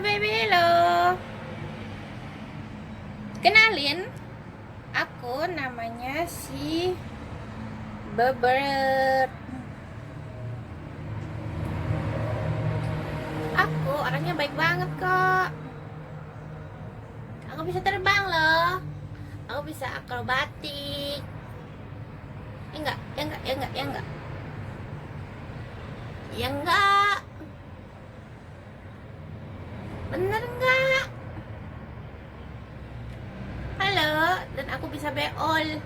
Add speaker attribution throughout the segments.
Speaker 1: baby, hello. Kenalin, aku namanya si Bebert. Aku orangnya baik banget kok. Aku bisa terbang loh. Aku bisa akrobatik. Enggak. Ya enggak. Bener enggak? Halo, dan aku bisa beol.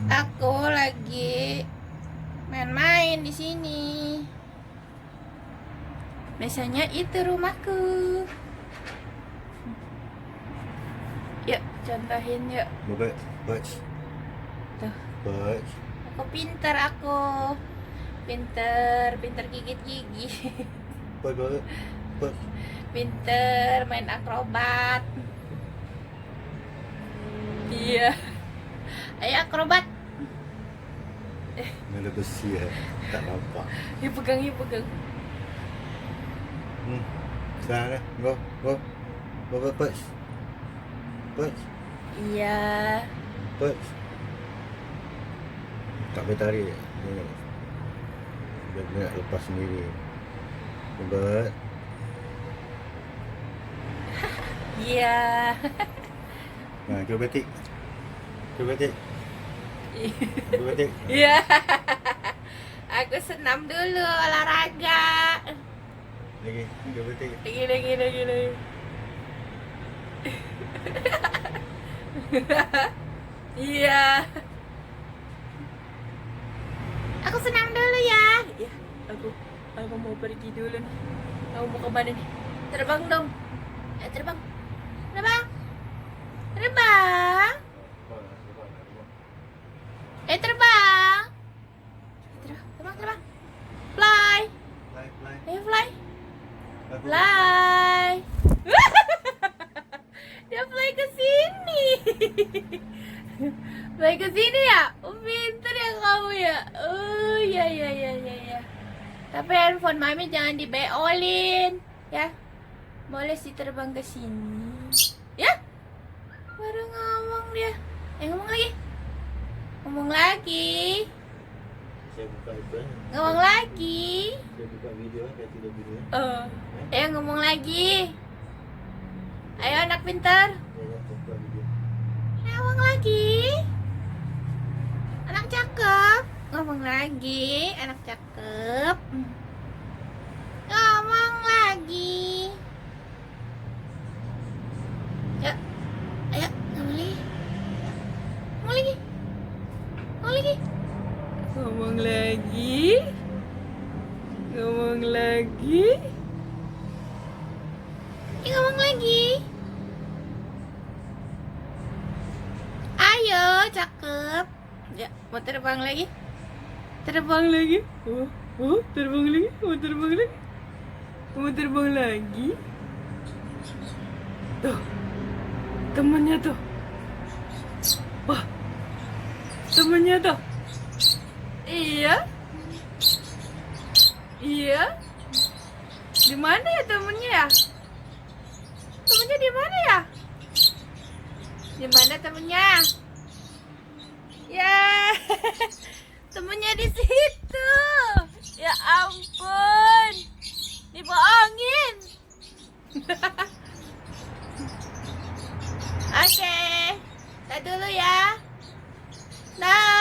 Speaker 1: Aku lagi main-main di sini. Biasanya itu rumahku. Yuk, contohin yuk.
Speaker 2: Birds.
Speaker 1: Tuh.
Speaker 2: Birds.
Speaker 1: Aku pinter aku. Pinter gigit gigi.
Speaker 2: Bird.
Speaker 1: Pinter main akrobat. Iya. Ayo akrobat.
Speaker 2: Mana besi ya? Tak nampak.
Speaker 1: Yuk pegang.
Speaker 2: Sekarang dah. Go. Birds.
Speaker 1: Iya.
Speaker 2: Birds. Tak boleh tarik. Dia nak lepas sendiri. Bird.
Speaker 1: Iya.
Speaker 2: Nah, cuba batik.
Speaker 1: Iya. Aku senam dulu olahraga.
Speaker 2: Lagi, cuba batik.
Speaker 1: Lagi. Iya. Aku senam dulu ya. Ya, aku mau pergi dulu nih. Aku mau ke mana nih? Terbang dong. Terbang. Terbang. Fly. Ayo fly. Dia fly ke sini. Fly ke sini ya? Pinter ya kamu ya. Oh iya. Tapi handphone mami jangan dibeolin, ya. Boleh sih terbang ke sini. Ya? Baru ngomong dia. Ngomong lagi.
Speaker 2: Saya buka itu.
Speaker 1: Ngomong lagi.
Speaker 2: Saya buka video, saya tidak video.
Speaker 1: Ayo ngomong lagi. Ayo anak pintar.
Speaker 2: Saya buka video.
Speaker 1: Ngomong lagi. Anak cakep. Ngomong lagi, anak cakep. Ngomong lagi. Yuk. Ayo, ngomong lagi. Ngomong lagi. Ayo, cakep. Ya, mau terbang lagi. Terbang lagi. Mau terbang lagi. Tuh. Temennya tuh. Wah. Temennya tuh. Iya. Di mana ya temennya ya? Temennya di mana ya? Di mana temennya? Ya. Temennya di situ. Ya ampun. Dibohongin. Oke. Dah dulu ya. Dah.